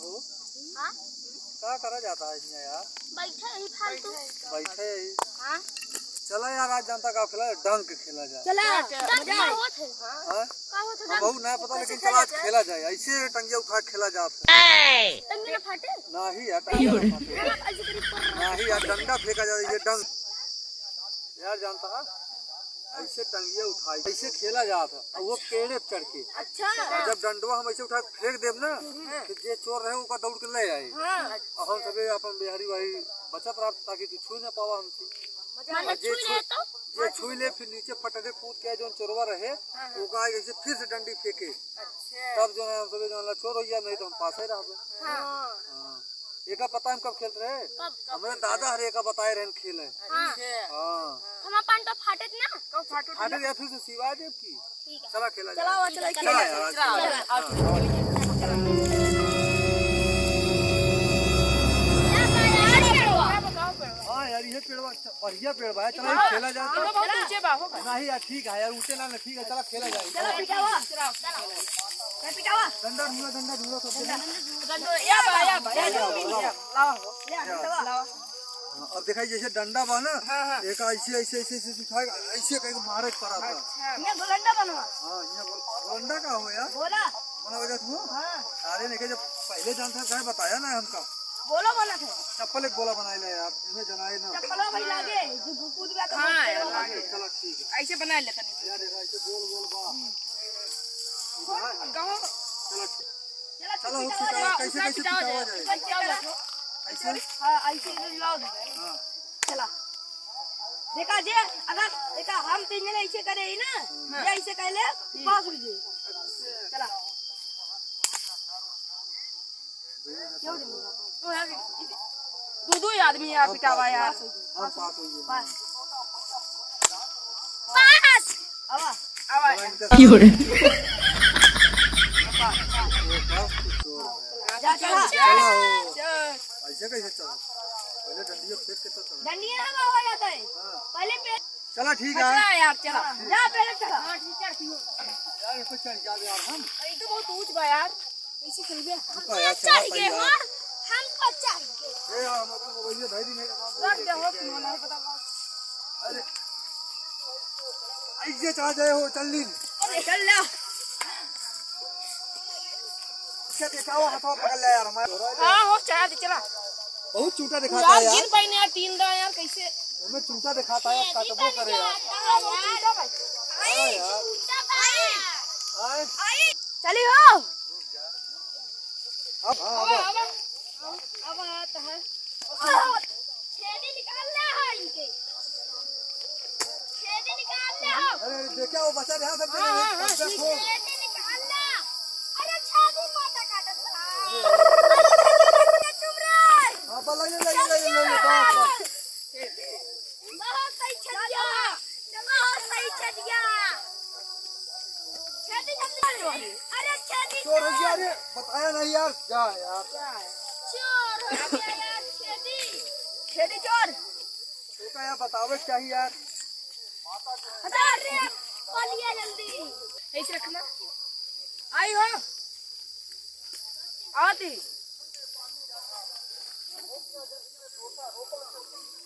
हो? हाँ? क्या करा जाता है इसमें यार? बैठे ही फालतू। बैठे ही। हाँ? चला यार आज जनता का खेला डंक खेला जाए। चला मजा होत है। हाँ? का होत है? बहुत नहीं पता लेकिन चला आज खेला जाए। ऐसे टंगिया उठा खेला जाता है। टंगी ना फाटे? नहीं यार टंगिया ना फाटे। ऐसे करीब कर। नहीं यार डंडा फेंका जाए ये डंक। यार जानता है? ऐसे टंगिया उठाई ऐसे खेला जाता है वो पेड़े चढ़ के। अच्छा। और जब डंडवा हम ऐसे उठा के फेंक देब ना तो जे चोर रहे उनका दौड़ के ले आए। और हम सबे अपन बिहारी भाई बचत रहा ताकि तू छू न पावा हमसे। मतलब छुई ले तो? जे छुई ले फिर नीचे पटरे कूद के जो चोरवा रहे उनका ऐसे फिर से डंडी फेंके। तब जो है हम सबे जो चोर हो गया नहीं तो हम पास ही रह। हाँ। एका पता हम कब खेलते रहे? हमारे दादा हरे का बताए रहे खेल है। हाँ। हम अपन तो फाटे ना? कब फाटे? फाटे या फिर से सिवाय देव की। ठीक है। चला खेला जाए। चला हाँ यार ये पेड़ बढ़िया पेड़ बा चला खेला जाए। नहीं यार ठीक है यार ऊँचे ना ठीक है चला खेला जाए। डंडा ढूंढो सब और दिखाई जैसे डंडा बा ना एक ऐसे ऐसे ऐसे ऐसे उठाएगा ऐसे कहीं मारे पड़ा था। हाँ ये गोलंडा का हो यार बना वजह तू। अरे नहीं जब पहले जानता था बताया ना हमका बोलो बोला थे चप्पल एक बोला बनाए ले यार इन्हें जनाए ना चप्पल भाई लागे जो कूद गया तो चलो ठीक है ऐसे बना लेता नहीं यार ऐसे गोल गोल बा कहो चलो कैसे कैसे पिटावा जाए ऐसे हां ऐसे लाओ दे हां चला देखा जे अगर देखा हम तीन जने ऐसे करे ही ना ये ऐसे कहले पास हो जे चला दो आदमी यार पिटावा यार पास होइए पास आवा क्यों ऐसे कैसे चला पहले डंडिया फेंक के तो चला डंडिया ना हो जाता है पहले पे चला ठीक है यार चला जा पहले चला हां ठीक है यार इसको चल जा यार हम ये तो बहुत ऊंच बा यार कैसे चल गया रुको यार चला पहले हम को चाहिए ए यार मतलब मोबाइल भाई भी नहीं रख दे हो फोन है पता अरे ऐसे चला जाए हो चल ली चल ले क्या देखा वो हाथों पकड़ ले यार हमारे हां हो चला दे चला बहुत चूटा दिखाता है यार गिर पाई यार तीन दा यार कैसे हमें चूटा दिखाता है कटबो करेगा आई चली हो अब आता है छेदी निकाल ले है इनके छेदी निकाल ले हो अरे देखा वो बच्चा ध्यान सब देखो छेदी निकाल ले अरे छेदी माता काटत चुप रे हां बल्ला ले बस बहुत सही छेदिया बहुत सही छेदिया छेदी अरे छेदी चोर हो गया अरे बताया नहीं यार जा यार चोर हो गया यार छेदी चोर तो क्या यार बतावे चाहिए यार हटा रे पलिया जल्दी ऐसे रखना आई हो आती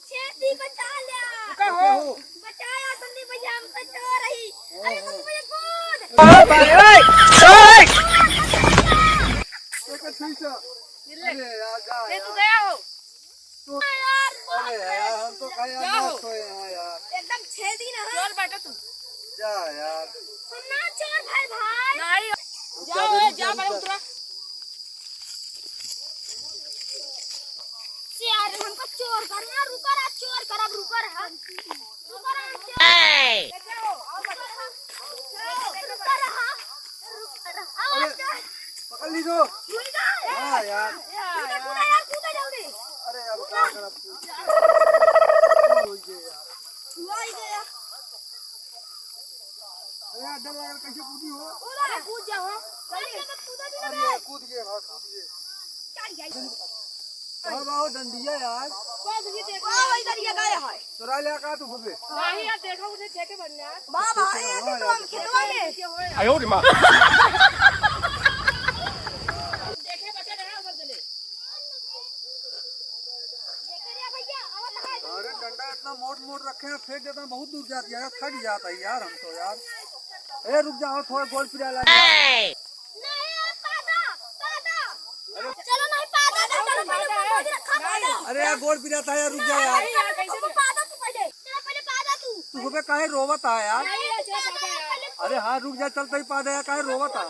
छेदी बचा लिया कहो बचाया संदीप भैया हम तो चोर रही अरे संदीप भैया कूद ओए ठीक है अरे यार जा ये तू गया हो तू यार अरे यार हम तो खाया ना सोए हैं यार एकदम छेदी ना चोर बेटा तू जा यार सुनना चोर भाई नहीं जा भाई उतरा यार हमको चोर करना रुका रहा चोर करब रुका रहा पकड़ लीजो हाँ यार कूदा जल्दी अरे यार क्या करब अरे डर लगा कैसे कूदी हो कूद जाओ अरे कूद गए हाँ कूद गए कहाँ बाहो डंडिया यार चुरा लिया का तू फुफे यार देखो उसे देखे बनने यार बाबा ये तो हम खेलवा में आयो रे मां देखे बच्चे रहा उधर इतना मोट मोट रखे हैं, फेंक देता हूँ बहुत दूर जाती है यार, थक जाता है यार हम तो यार। ए रुक जाओ थोड़ा गोल पिला ला। अरे यार गोल पिलाता है यार, रुक जा यार। तू सुबह काहे रोवत है यार? अरे हाँ रुक जा, चलता ही पा दे, काहे रोवत है?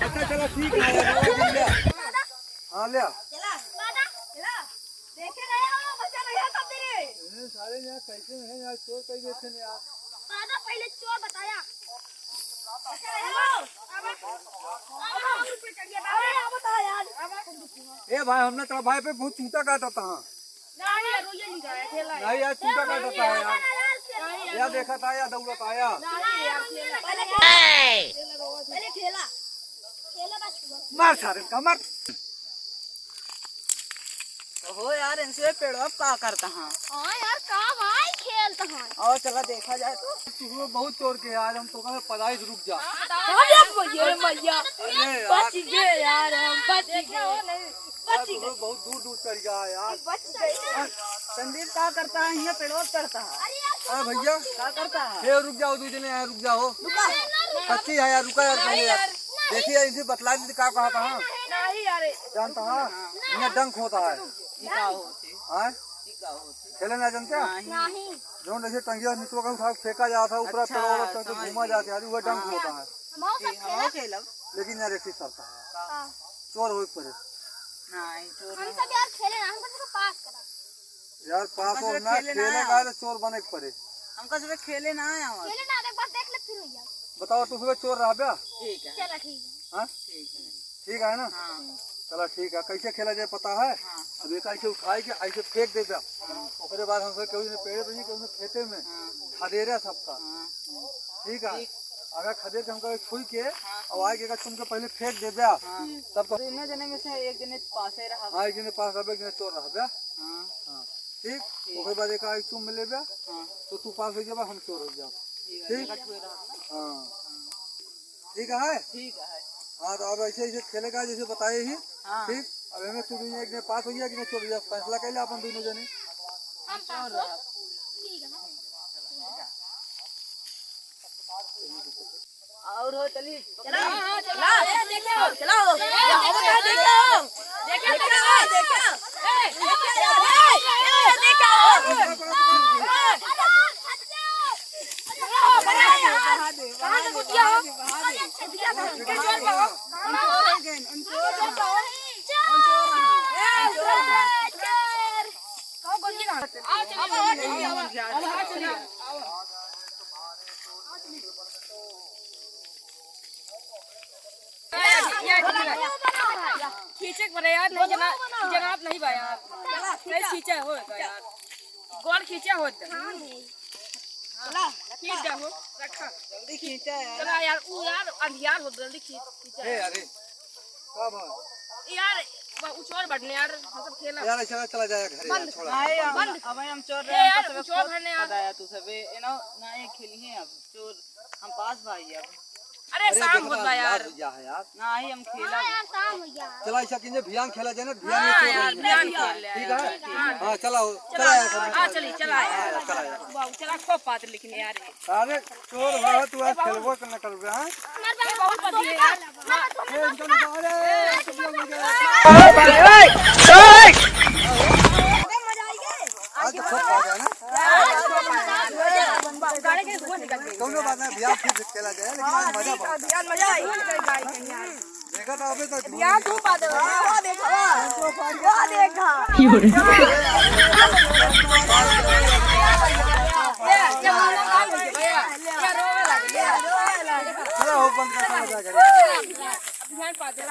अच्छा चलो ठीक है यार, हाँ ले सारे यार कैसे हैं यार, चोर कैसे थे यार? पहले चोर बताया ए भाई हमने तेरा भाई पे बहुत चूटा काटा था। नहीं यार चूटा काटा था यार, या देखा था या दौड़त आया। मार सारे का मार। हो यार इनसे पेड़वा का करता हाँ। हाँ यार का भाई खेलता है। और चला देखा जाए तो तू बहुत चोर के यार, हम तो कहा पढ़ाई रुक जा। भैया अरे बच गए यार, हम बच गए। यार बहुत दूर दूर चल गया यार। संदीप का करता है, यहाँ पेड़वा करता है। अरे भैया का करता है? ये रुक जाओ, दूसरे यार रुक जाओ। सच्ची है यार, रुका यार पहले यार। देखिए इनसे बतला दी का कहा था नहीं यार, जानता है इन्हें डंक होता है। हाँ खेले ना जानते नहीं जो जैसे टंगिया नीचे का उठा फेंका जाता है, ऊपर अच्छा, तो घूमा जाता है, वह डंक होता है। खेलब लेकिन यार एक चीज करता है, चोर हो पड़े नहीं चोर हम सब यार खेले ना, हम तो पास करा। यार पास और ना खेलेगा तो चोर बने के पड़े। हमका सुबह खेले ना आया हूँ। खेले ना, एक बार देख ले फिर भैया। बताओ तू सुबह चोर रहा बया? ठीक है चलो ठीक है। हाँ ठीक है ठीक है ना, हाँ चलो ठीक है। कैसे खेला जाए पता है? हाँ अब एक ऐसे उठाई के ऐसे फेंक देता, उसके बाद हमसे केहू ने पेड़ पे नहीं केहू ने खेते में खदेरे सबका। हाँ ठीक है, अगर खदेर के हमको छुई के और आगे का तुमको पहले फेंक दे दिया तब तो तीनों जने में से एक जने पास ही रहा। हाँ एक जने पास रहे, एक जने चोर रहा बया। हाँ हाँ ठीक, उसके बाद एक आगे तुम मिले बया हाँ तो तू पास हो जाए, हम चोर हो जाओ। ठीक है ठीक हाँ ठीक है। है। हाँ तो अब ऐसे ऐसे खेलेगा जैसे बताए ही। हाँ ठीक, अब हमें तू एक जने पास हो गया कि नहीं चोर हो जाए, फैसला कर ले अपन दोनों जने। हम पास हो। ठीक है। और हो चली चलो हां चलो देखो चलो देखो खींचे पड़े यार, नहीं जनाब नहीं भाई यार, नहीं खींचा हो यार, गोल खींचा हो खींच जा हो रखा जल्दी खींचा यार। चला यार, वो यार अंधियार हो जल्दी खींचा अरे कब यार, वो चोर बढ़ने यार, हम सब खेला यार ऐसा चला जाएगा घर यार, छोड़ा। अब हम चोर ए यार, वो चोर भरने यार, बताया तू सबे ना ये खेली है। अब चोर हम पास भाई अब अरे शाम होता यार, यार ना ही हम खेला। यार शाम हो गया। चला ऐसा कीजिए, भियान खेला जाए ना, भियान में हाँ चोर यार, नहीं है। ध्यान खेल ले ठीक यार, है हाँ चला चला यार, हाँ चली चला यार, चला यार। वाह चला खूब बात लेकिन यार, अरे चोर है तू आज खेलबो करना करबे। हाँ बहुत बढ़िया यार, ये इनका निकाल, अरे तुम लोग मुझे आज तो खूब आ गया ना। गाड़ी के धुआं निकल गई दोनों बात में भियान फिर खेला जाए, लेकिन आज मजा बहुत यार, मजा आई गाड़ी के यार देखा था अबे तक यार, धूप आ दे वो देखा चला हो बंद कर, चला जा घर। ध्यान पा दे